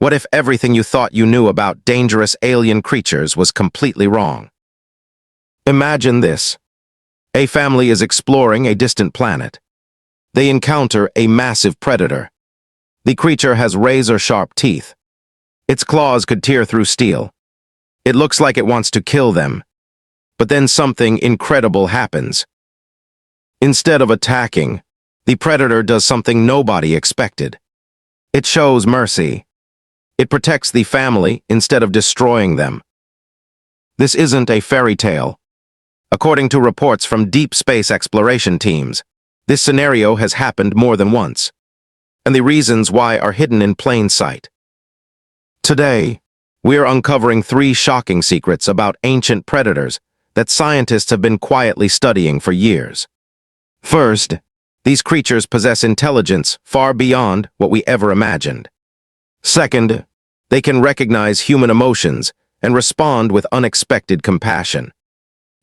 What if everything you thought you knew about dangerous alien creatures was completely wrong? Imagine this. A family is exploring a distant planet. They encounter a massive predator. The creature has razor-sharp teeth. Its claws could tear through steel. It looks like it wants to kill them. But then something incredible happens. Instead of attacking, the predator does something nobody expected. It shows mercy. It protects the family instead of destroying them. This isn't a fairy tale. According to reports from deep space exploration teams, this scenario has happened more than once, and the reasons why are hidden in plain sight. Today, we're uncovering 3 shocking secrets about ancient predators that scientists have been quietly studying for years. First, these creatures possess intelligence far beyond what we ever imagined. Second, they can recognize human emotions and respond with unexpected compassion.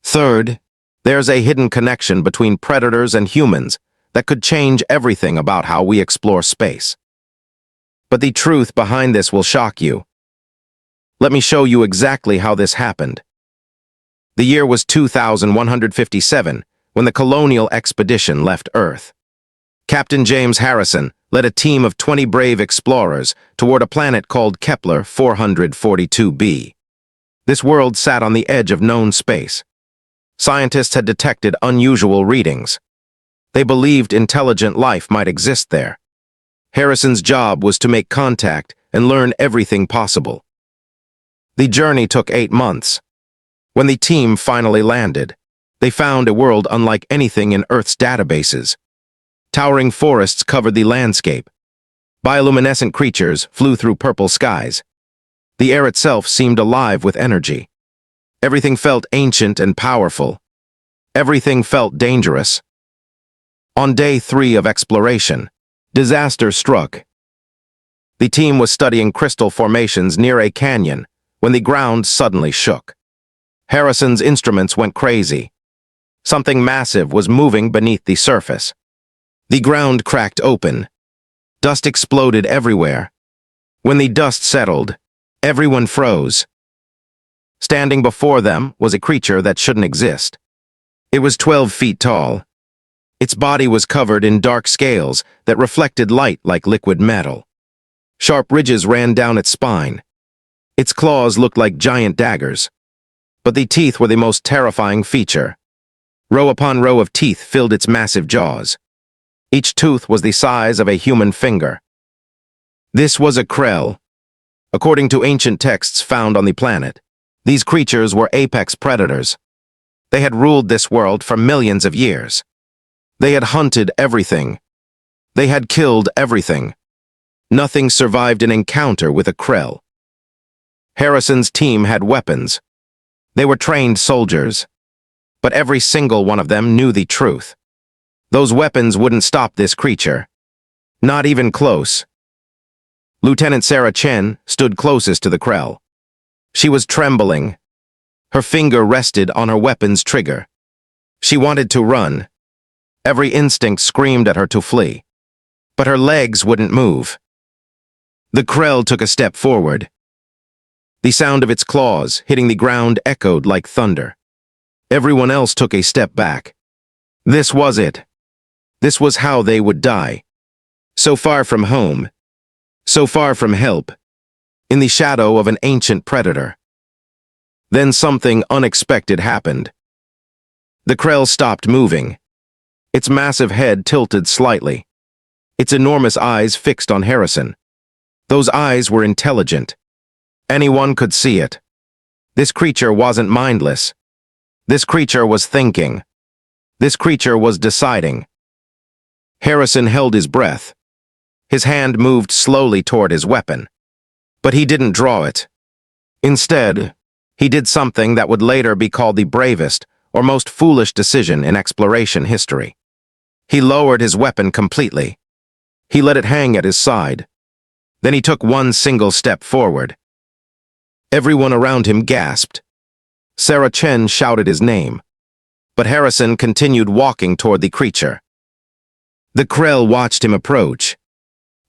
Third, there's a hidden connection between predators and humans that could change everything about how we explore space. But the truth behind this will shock you. Let me show you exactly how this happened. The year was 2157 when the colonial expedition left Earth. Captain James Harrison led a team of 20 brave explorers toward a planet called Kepler 442b. This world sat on the edge of known space. Scientists had detected unusual readings. They believed intelligent life might exist there. Harrison's job was to make contact and learn everything possible. The journey took 8 months. When the team finally landed, they found a world unlike anything in Earth's databases. Towering forests covered the landscape. Bioluminescent creatures flew through purple skies. The air itself seemed alive with energy. Everything felt ancient and powerful. Everything felt dangerous. On day 3 of exploration, disaster struck. The team was studying crystal formations near a canyon when the ground suddenly shook. Harrison's instruments went crazy. Something massive was moving beneath the surface. The ground cracked open. Dust exploded everywhere. When the dust settled, everyone froze. Standing before them was a creature that shouldn't exist. It was 12 feet tall. Its body was covered in dark scales that reflected light like liquid metal. Sharp ridges ran down its spine. Its claws looked like giant daggers. But the teeth were the most terrifying feature. Row upon row of teeth filled its massive jaws. Each tooth was the size of a human finger. This was a krell. According to ancient texts found on the planet, these creatures were apex predators. They had ruled this world for millions of years. They had hunted everything. They had killed everything. Nothing survived an encounter with a krell. Harrison's team had weapons. They were trained soldiers. But every single one of them knew the truth. Those weapons wouldn't stop this creature. Not even close. Lieutenant Sarah Chen stood closest to the krell. She was trembling. Her finger rested on her weapon's trigger. She wanted to run. Every instinct screamed at her to flee. But her legs wouldn't move. The krell took a step forward. The sound of its claws hitting the ground echoed like thunder. Everyone else took a step back. This was it. This was how they would die. So far from home. So far from help. In the shadow of an ancient predator. Then something unexpected happened. The krell stopped moving. Its massive head tilted slightly. Its enormous eyes fixed on Harrison. Those eyes were intelligent. Anyone could see it. This creature wasn't mindless. This creature was thinking. This creature was deciding. Harrison held his breath. His hand moved slowly toward his weapon. But he didn't draw it. Instead, he did something that would later be called the bravest or most foolish decision in exploration history. He lowered his weapon completely. He let it hang at his side. Then he took one single step forward. Everyone around him gasped. Sarah Chen shouted his name. But Harrison continued walking toward the creature. The krell watched him approach.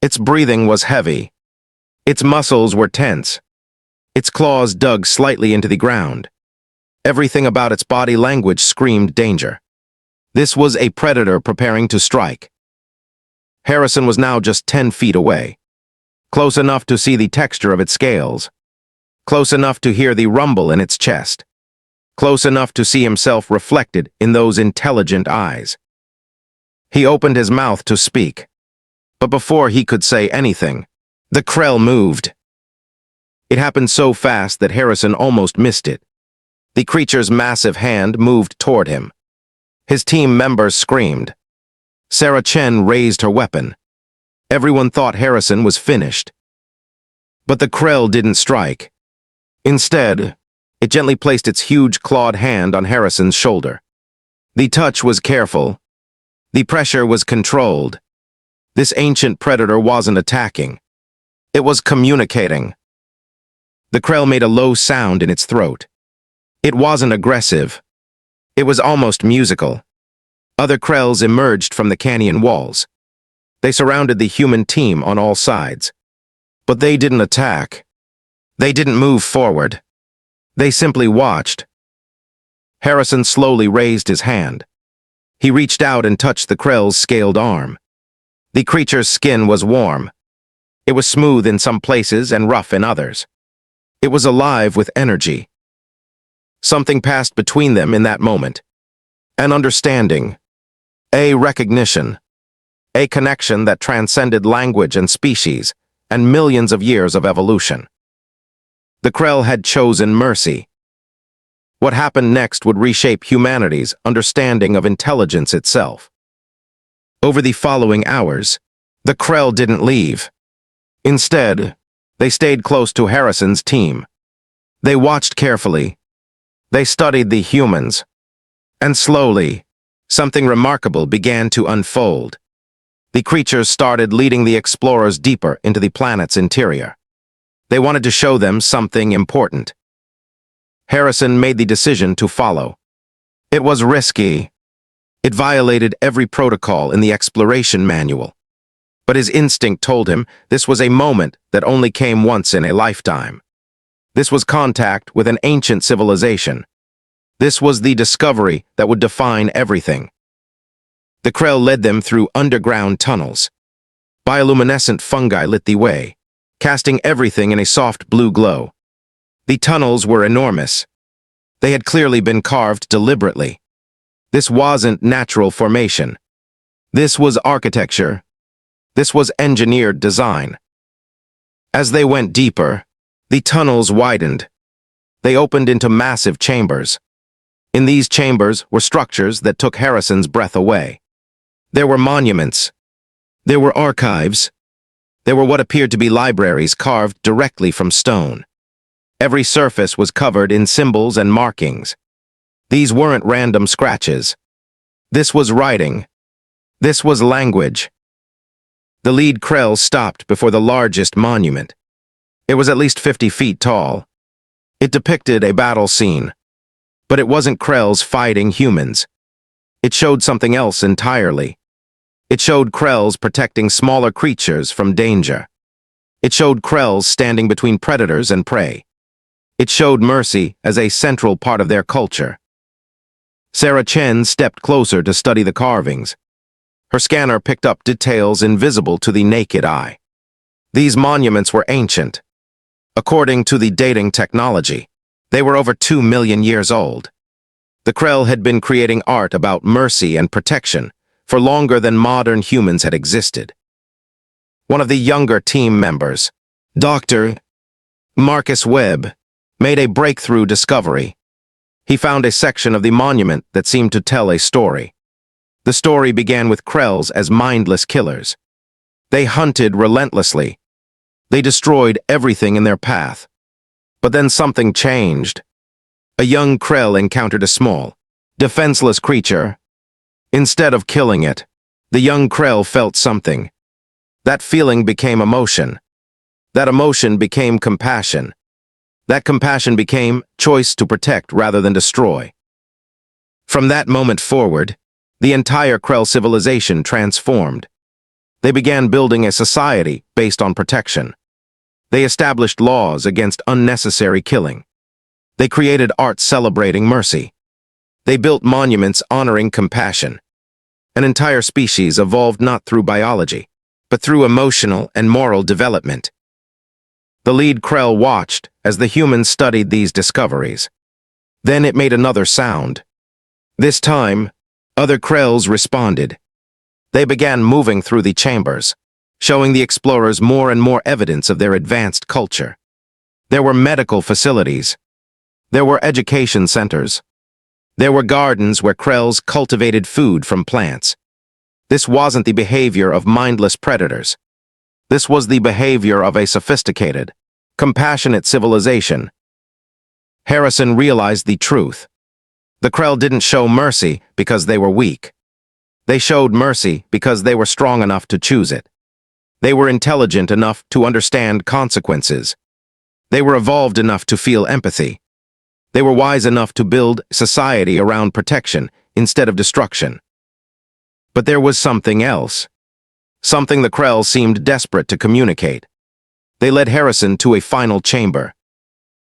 Its breathing was heavy. Its muscles were tense. Its claws dug slightly into the ground. Everything about its body language screamed danger. This was a predator preparing to strike. Harrison was now just 10 feet away, close enough to see the texture of its scales, close enough to hear the rumble in its chest, close enough to see himself reflected in those intelligent eyes. He opened his mouth to speak, but before he could say anything, the Krell moved. It happened so fast that Harrison almost missed it. The creature's massive hand moved toward him. His team members screamed. Sarah Chen raised her weapon. Everyone thought Harrison was finished. But the Krell didn't strike. Instead, it gently placed its huge clawed hand on Harrison's shoulder. The touch was careful. The pressure was controlled. This ancient predator wasn't attacking. It was communicating. The Krell made a low sound in its throat. It wasn't aggressive. It was almost musical. Other Krells emerged from the canyon walls. They surrounded the human team on all sides. But they didn't attack. They didn't move forward. They simply watched. Harrison slowly raised his hand. He reached out and touched the Krell's scaled arm. The creature's skin was warm. It was smooth in some places and rough in others. It was alive with energy. Something passed between them in that moment. An understanding. A recognition. A connection that transcended language and species and millions of years of evolution. The Krell had chosen mercy. What happened next would reshape humanity's understanding of intelligence itself. Over the following hours, the Krell didn't leave. Instead, they stayed close to Harrison's team. They watched carefully. They studied the humans. And slowly, something remarkable began to unfold. The creatures started leading the explorers deeper into the planet's interior. They wanted to show them something important. Harrison made the decision to follow. It was risky. It violated every protocol in the exploration manual. But his instinct told him this was a moment that only came once in a lifetime. This was contact with an ancient civilization. This was the discovery that would define everything. The Krell led them through underground tunnels. Bioluminescent fungi lit the way, casting everything in a soft blue glow. The tunnels were enormous. They had clearly been carved deliberately. This wasn't natural formation. This was architecture. This was engineered design. As they went deeper, the tunnels widened. They opened into massive chambers. In these chambers were structures that took Harrison's breath away. There were monuments. There were archives. There were what appeared to be libraries carved directly from stone. Every surface was covered in symbols and markings. These weren't random scratches. This was writing. This was language. The lead Krell stopped before the largest monument. It was at least 50 feet tall. It depicted a battle scene. But it wasn't Krells fighting humans. It showed something else entirely. It showed Krells protecting smaller creatures from danger. It showed Krells standing between predators and prey. It showed mercy as a central part of their culture. Sarah Chen stepped closer to study the carvings. Her scanner picked up details invisible to the naked eye. These monuments were ancient. According to the dating technology, they were over 2 million years old. The Krell had been creating art about mercy and protection for longer than modern humans had existed. One of the younger team members, Dr. Marcus Webb, made a breakthrough discovery. He found a section of the monument that seemed to tell a story. The story began with Krells as mindless killers. They hunted relentlessly. They destroyed everything in their path. But then something changed. A young Krell encountered a small, defenseless creature. Instead of killing it, the young Krell felt something. That feeling became emotion. That emotion became compassion. That compassion became choice to protect rather than destroy. From that moment forward, the entire Krell civilization transformed. They began building a society based on protection. They established laws against unnecessary killing. They created art celebrating mercy. They built monuments honoring compassion. An entire species evolved not through biology, but through emotional and moral development. The lead Krell watched as the humans studied these discoveries. Then it made another sound. This time, other Krells responded. They began moving through the chambers, showing the explorers more and more evidence of their advanced culture. There were medical facilities. There were education centers. There were gardens where Krells cultivated food from plants. This wasn't the behavior of mindless predators. This was the behavior of a sophisticated, compassionate civilization. Harrison realized the truth. The Krell didn't show mercy because they were weak. They showed mercy because they were strong enough to choose it. They were intelligent enough to understand consequences. They were evolved enough to feel empathy. They were wise enough to build society around protection instead of destruction. But there was something else. Something the Krell seemed desperate to communicate. They led Harrison to a final chamber.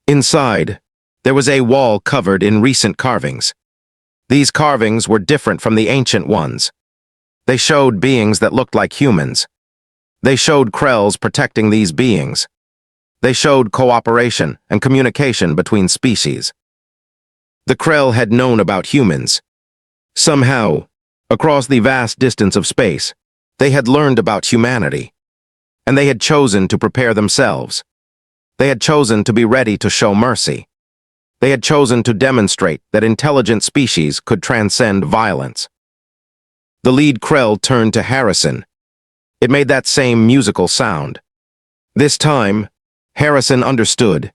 Inside, there was a wall covered in recent carvings. These carvings were different from the ancient ones. They showed beings that looked like humans. They showed Krells protecting these beings. They showed cooperation and communication between species. The Krell had known about humans. Somehow, across the vast distance of space, they had learned about humanity. And they had chosen to prepare themselves. They had chosen to be ready to show mercy. They had chosen to demonstrate that intelligent species could transcend violence. The lead Krell turned to Harrison. It made that same musical sound. This time, Harrison understood.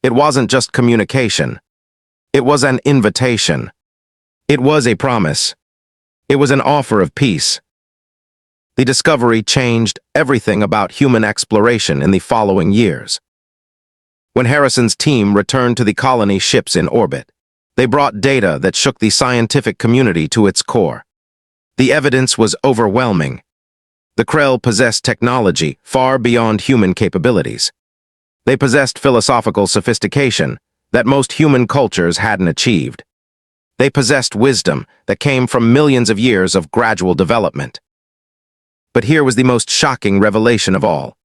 It wasn't just communication. It was an invitation. It was a promise. It was an offer of peace. The discovery changed everything about human exploration in the following years. When Harrison's team returned to the colony ships in orbit, they brought data that shook the scientific community to its core. The evidence was overwhelming. The Krell possessed technology far beyond human capabilities. They possessed philosophical sophistication that most human cultures hadn't achieved. They possessed wisdom that came from millions of years of gradual development. But here was the most shocking revelation of all.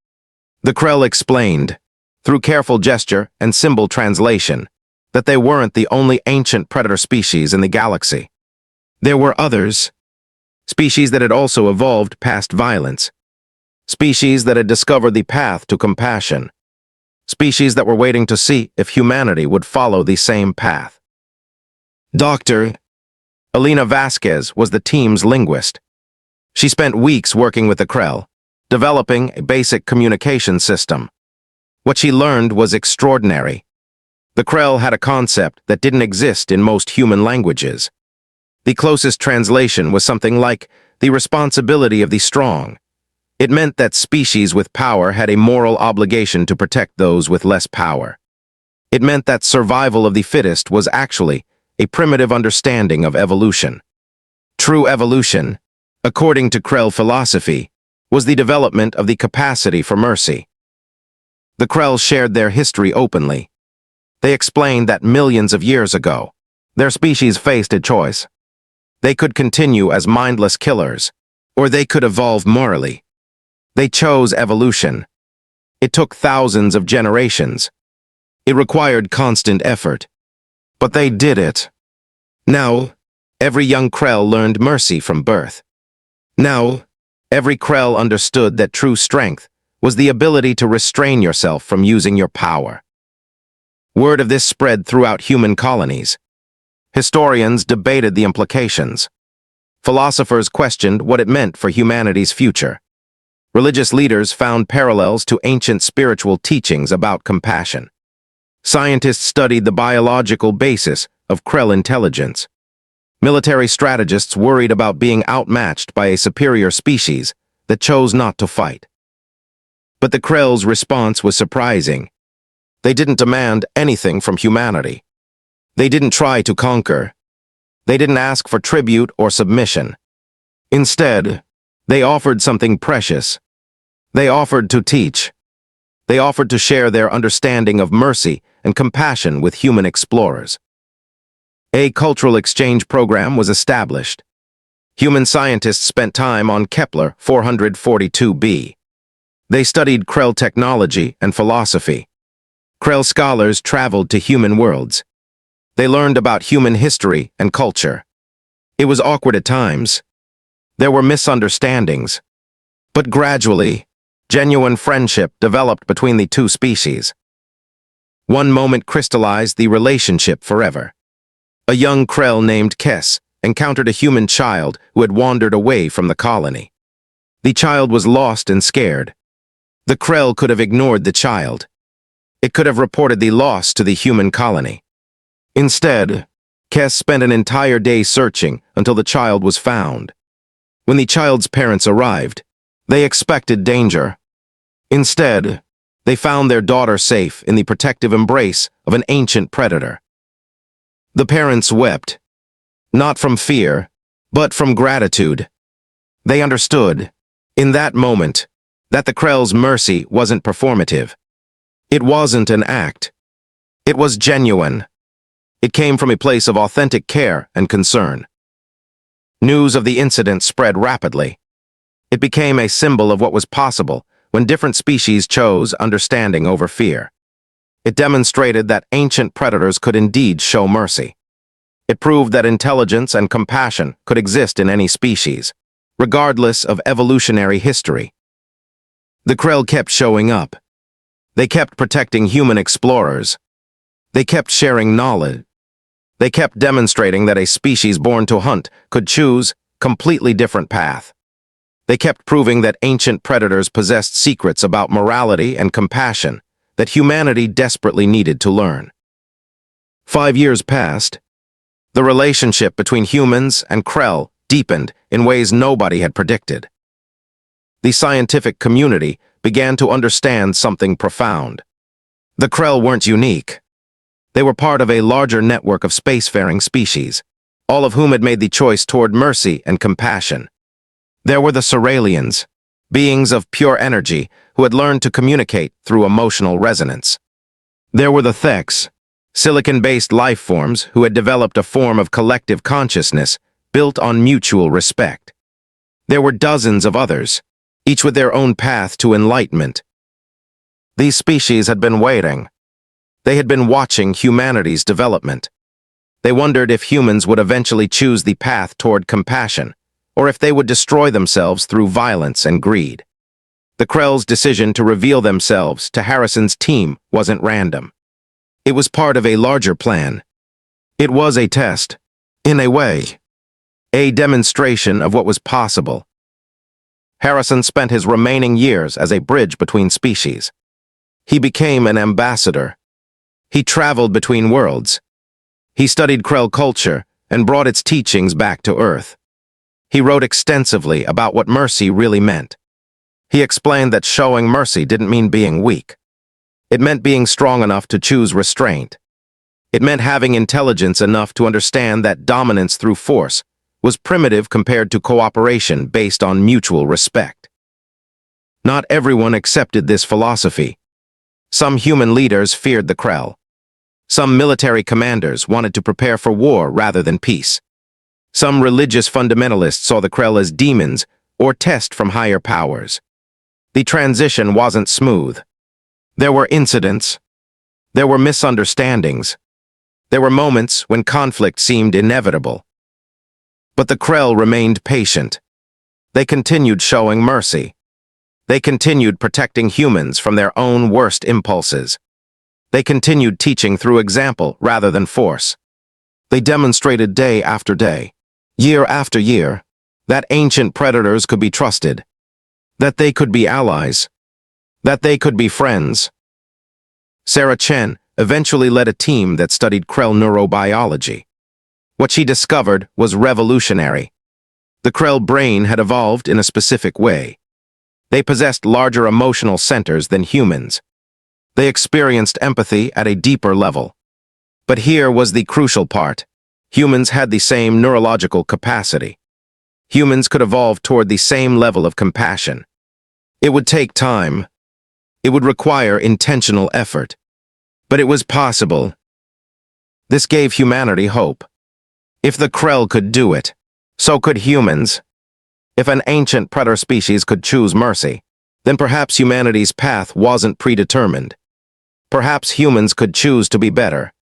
The Krell explained, through careful gesture and symbol translation, that they weren't the only ancient predator species in the galaxy. There were others. Species that had also evolved past violence. Species that had discovered the path to compassion. Species that were waiting to see if humanity would follow the same path. Dr. Elena Vasquez was the team's linguist. She spent weeks working with the Krell, developing a basic communication system. What she learned was extraordinary. The Krell had a concept that didn't exist in most human languages. The closest translation was something like the responsibility of the strong. It meant that species with power had a moral obligation to protect those with less power. It meant that survival of the fittest was actually a primitive understanding of evolution. True evolution, according to Krell philosophy, was the development of the capacity for mercy. The Krell shared their history openly. They explained that millions of years ago, their species faced a choice. They could continue as mindless killers, or they could evolve morally. They chose evolution. It took thousands of generations. It required constant effort. But they did it. Now, every young Krell learned mercy from birth. Now, every Krell understood that true strength was the ability to restrain yourself from using your power. Word of this spread throughout human colonies. Historians debated the implications. Philosophers questioned what it meant for humanity's future. Religious leaders found parallels to ancient spiritual teachings about compassion. Scientists studied the biological basis of Krell intelligence. Military strategists worried about being outmatched by a superior species that chose not to fight. But the Krell's response was surprising. They didn't demand anything from humanity. They didn't try to conquer. They didn't ask for tribute or submission. Instead, they offered something precious. They offered to teach. They offered to share their understanding of mercy and compassion with human explorers. A cultural exchange program was established. Human scientists spent time on Kepler 442b. They studied Krell technology and philosophy. Krell scholars traveled to human worlds. They learned about human history and culture. It was awkward at times. There were misunderstandings. But gradually, genuine friendship developed between the two species. One moment crystallized the relationship forever. A young Krell named Kes encountered a human child who had wandered away from the colony. The child was lost and scared. The Krell could have ignored the child. It could have reported the loss to the human colony. Instead, Kes spent an entire day searching until the child was found. When the child's parents arrived, they expected danger. Instead, they found their daughter safe in the protective embrace of an ancient predator. The parents wept, not from fear, but from gratitude. They understood, in that moment, that the Krell's mercy wasn't performative. It wasn't an act. It was genuine. It came from a place of authentic care and concern. News of the incident spread rapidly. It became a symbol of what was possible when different species chose understanding over fear. It demonstrated that ancient predators could indeed show mercy. It proved that intelligence and compassion could exist in any species, regardless of evolutionary history. The Krell kept showing up. They kept protecting human explorers. They kept sharing knowledge. They kept demonstrating that a species born to hunt could choose a completely different path. They kept proving that ancient predators possessed secrets about morality and compassion that humanity desperately needed to learn. 5 years passed. The relationship between humans and Krell deepened in ways nobody had predicted. The scientific community began to understand something profound. The Krell weren't unique. They were part of a larger network of spacefaring species, all of whom had made the choice toward mercy and compassion. There were the Cerealians, beings of pure energy who had learned to communicate through emotional resonance. There were the Theks, silicon-based life forms who had developed a form of collective consciousness built on mutual respect. There were dozens of others, each with their own path to enlightenment. These species had been waiting. They had been watching humanity's development. They wondered if humans would eventually choose the path toward compassion, or if they would destroy themselves through violence and greed. The Krell's decision to reveal themselves to Harrison's team wasn't random. It was part of a larger plan. It was a test, in a way, a demonstration of what was possible. Harrison spent his remaining years as a bridge between species. He became an ambassador. He traveled between worlds. He studied Krell culture and brought its teachings back to Earth. He wrote extensively about what mercy really meant. He explained that showing mercy didn't mean being weak. It meant being strong enough to choose restraint. It meant having intelligence enough to understand that dominance through force was primitive compared to cooperation based on mutual respect. Not everyone accepted this philosophy. Some human leaders feared the Krell. Some military commanders wanted to prepare for war rather than peace. Some religious fundamentalists saw the Krell as demons or tests from higher powers. The transition wasn't smooth. There were incidents. There were misunderstandings. There were moments when conflict seemed inevitable. But the Krell remained patient. They continued showing mercy. They continued protecting humans from their own worst impulses. They continued teaching through example rather than force. They demonstrated day after day, year after year, that ancient predators could be trusted, that they could be allies, that they could be friends. Sarah Chen eventually led a team that studied Krell neurobiology. What she discovered was revolutionary. The Krell brain had evolved in a specific way. They possessed larger emotional centers than humans. They experienced empathy at a deeper level. But here was the crucial part. Humans had the same neurological capacity. Humans could evolve toward the same level of compassion. It would take time. It would require intentional effort. But it was possible. This gave humanity hope. If the Krell could do it, so could humans. If an ancient predator species could choose mercy, then perhaps humanity's path wasn't predetermined. Perhaps humans could choose to be better.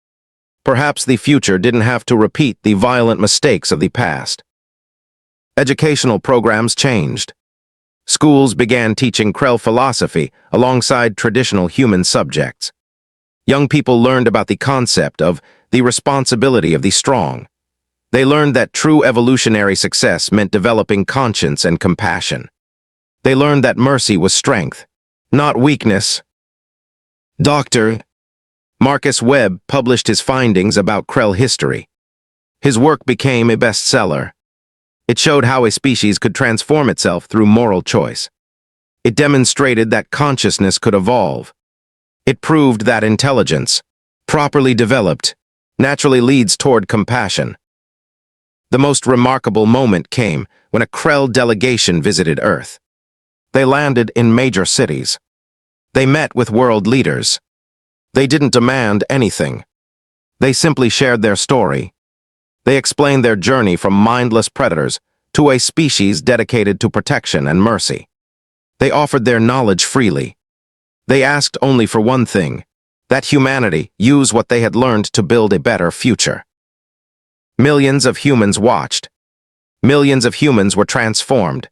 Perhaps the future didn't have to repeat the violent mistakes of the past. Educational programs changed. Schools began teaching Krell philosophy alongside traditional human subjects. Young people learned about the concept of the responsibility of the strong. They learned that true evolutionary success meant developing conscience and compassion. They learned that mercy was strength, not weakness. Dr. Marcus Webb published his findings about Krell history. His work became a bestseller. It showed how a species could transform itself through moral choice. It demonstrated that consciousness could evolve. It proved that intelligence, properly developed, naturally leads toward compassion. The most remarkable moment came when a Krell delegation visited Earth. They landed in major cities. They met with world leaders. They didn't demand anything. They simply shared their story. They explained their journey from mindless predators to a species dedicated to protection and mercy. They offered their knowledge freely. They asked only for one thing, that humanity use what they had learned to build a better future. Millions of humans watched. Millions of humans were transformed.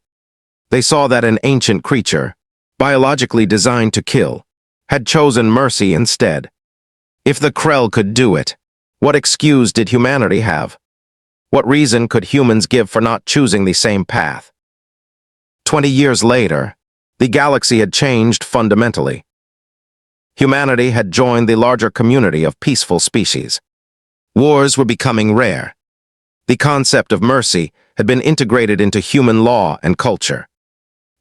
They saw that an ancient creature, biologically designed to kill, had chosen mercy instead. If the Krell could do it, what excuse did humanity have? What reason could humans give for not choosing the same path? 20 years later, the galaxy had changed fundamentally. Humanity had joined the larger community of peaceful species. Wars were becoming rare. The concept of mercy had been integrated into human law and culture.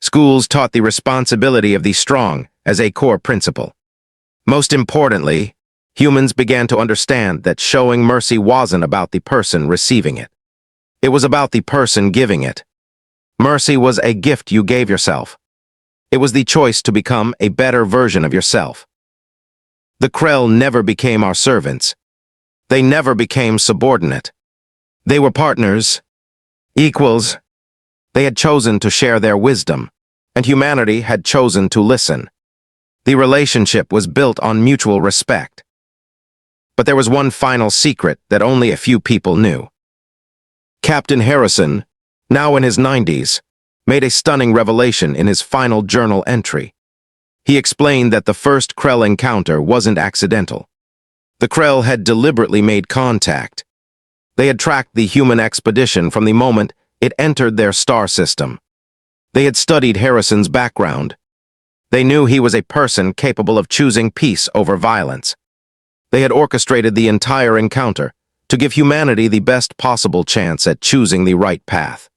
Schools taught the responsibility of the strong as a core principle. Most importantly, humans began to understand that showing mercy wasn't about the person receiving it. It was about the person giving it. Mercy was a gift you gave yourself. It was the choice to become a better version of yourself. The Krell never became our servants. They never became subordinate. They were partners, equals. They had chosen to share their wisdom, and humanity had chosen to listen. The relationship was built on mutual respect. But there was one final secret that only a few people knew. Captain Harrison, now in his 90s, made a stunning revelation in his final journal entry. He explained that the first Krell encounter wasn't accidental. The Krell had deliberately made contact. They had tracked the human expedition from the moment it entered their star system. They had studied Harrison's background. They knew he was a person capable of choosing peace over violence. They had orchestrated the entire encounter to give humanity the best possible chance at choosing the right path.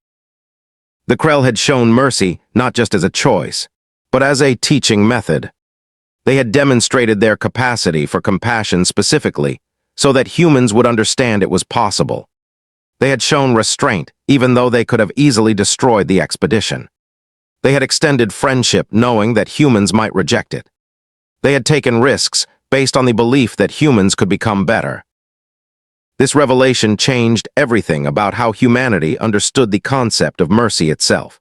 The Krell had shown mercy not just as a choice, but as a teaching method. They had demonstrated their capacity for compassion specifically, so that humans would understand it was possible. They had shown restraint, even though they could have easily destroyed the expedition. They had extended friendship knowing that humans might reject it. They had taken risks based on the belief that humans could become better. This revelation changed everything about how humanity understood the concept of mercy itself.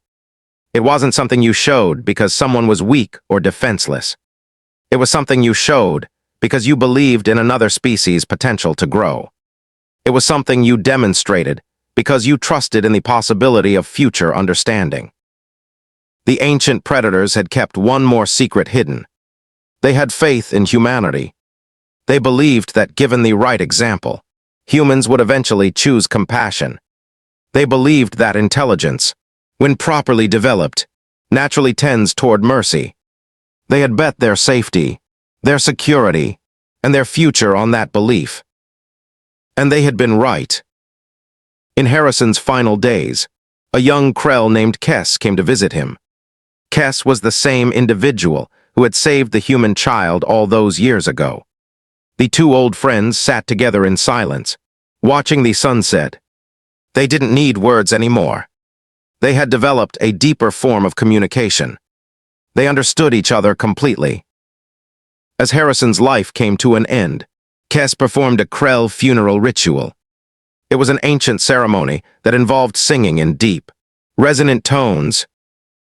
It wasn't something you showed because someone was weak or defenseless. It was something you showed because you believed in another species' potential to grow. It was something you demonstrated because you trusted in the possibility of future understanding. The ancient predators had kept one more secret hidden. They had faith in humanity. They believed that given the right example, humans would eventually choose compassion. They believed that intelligence, when properly developed, naturally tends toward mercy. They had bet their safety, their security, and their future on that belief. And they had been right. In Harrison's final days, a young Krell named Kess came to visit him. Kess was the same individual who had saved the human child all those years ago. The two old friends sat together in silence, watching the sunset. They didn't need words anymore. They had developed a deeper form of communication. They understood each other completely. As Harrison's life came to an end, Kes performed a Krell funeral ritual. It was an ancient ceremony that involved singing in deep, resonant tones.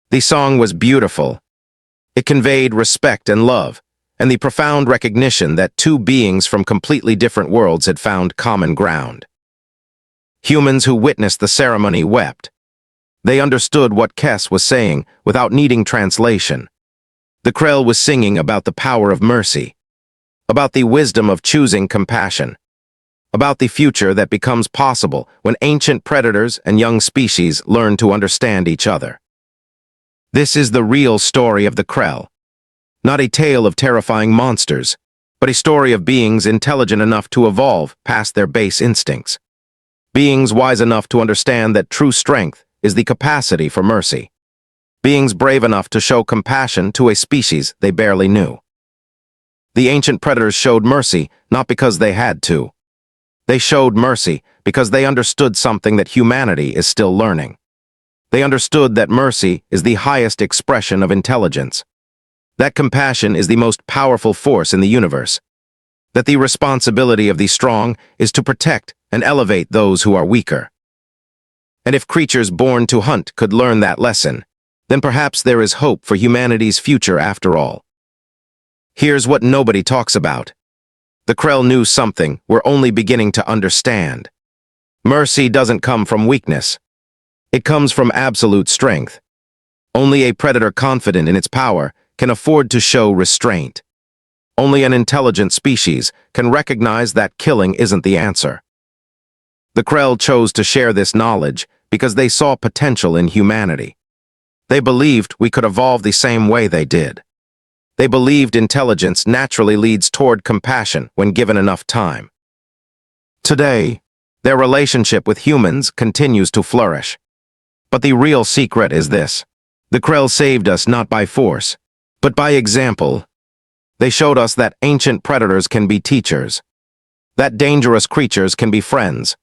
The song was beautiful. It conveyed respect and love, and the profound recognition that two beings from completely different worlds had found common ground. Humans who witnessed the ceremony wept. They understood what Kes was saying without needing translation. The Krell was singing about the power of mercy, about the wisdom of choosing compassion, about the future that becomes possible when ancient predators and young species learn to understand each other. This is the real story of the Krell. Not a tale of terrifying monsters, but a story of beings intelligent enough to evolve past their base instincts. Beings wise enough to understand that true strength is the capacity for mercy. Beings brave enough to show compassion to a species they barely knew. The ancient predators showed mercy not because they had to. They showed mercy because they understood something that humanity is still learning. They understood that mercy is the highest expression of intelligence. That compassion is the most powerful force in the universe. That the responsibility of the strong is to protect and elevate those who are weaker. And if creatures born to hunt could learn that lesson, then perhaps there is hope for humanity's future after all. Here's what nobody talks about. The Krell knew something we're only beginning to understand. Mercy doesn't come from weakness. It comes from absolute strength. Only a predator confident in its power can afford to show restraint. Only an intelligent species can recognize that killing isn't the answer. The Krell chose to share this knowledge because they saw potential in humanity. They believed we could evolve the same way they did. They believed intelligence naturally leads toward compassion when given enough time. Today, their relationship with humans continues to flourish. But the real secret is this. The Krell saved us not by force, but by example. They showed us that ancient predators can be teachers, that dangerous creatures can be friends,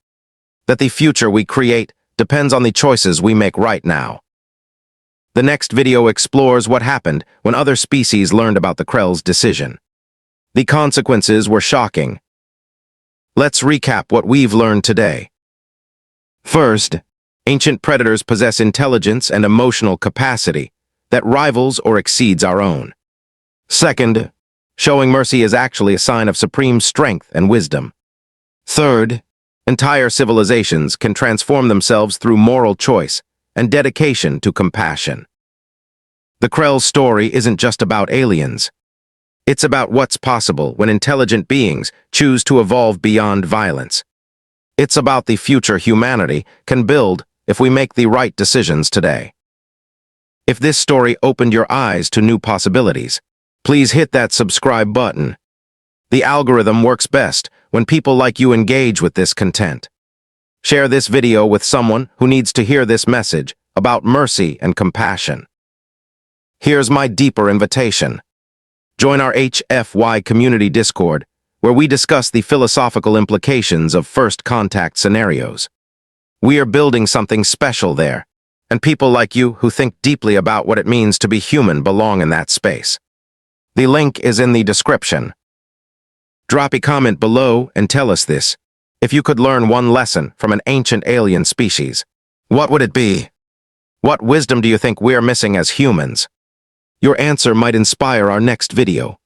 that the future we create depends on the choices we make right now. The next video explores what happened when other species learned about the Krell's decision. The consequences were shocking. Let's recap what we've learned today. First, ancient predators possess intelligence and emotional capacity that rivals or exceeds our own. Second, showing mercy is actually a sign of supreme strength and wisdom. Third, entire civilizations can transform themselves through moral choice and dedication to compassion. The Krell's story isn't just about aliens. It's about what's possible when intelligent beings choose to evolve beyond violence. It's about the future humanity can build if we make the right decisions today. If this story opened your eyes to new possibilities, please hit that subscribe button. The algorithm works best when people like you engage with this content. Share this video with someone who needs to hear this message about mercy and compassion. Here's my deeper invitation. Join our HFY community Discord, where we discuss the philosophical implications of first contact scenarios. We are building something special there, and people like you who think deeply about what it means to be human belong in that space. The link is in the description. Drop a comment below and tell us this. If you could learn one lesson from an ancient alien species, what would it be? What wisdom do you think we're missing as humans? Your answer might inspire our next video.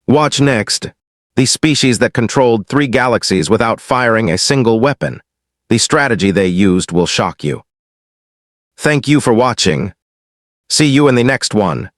Watch next. The species that controlled 3 galaxies without firing a single weapon. The strategy they used will shock you. Thank you for watching. See you in the next one.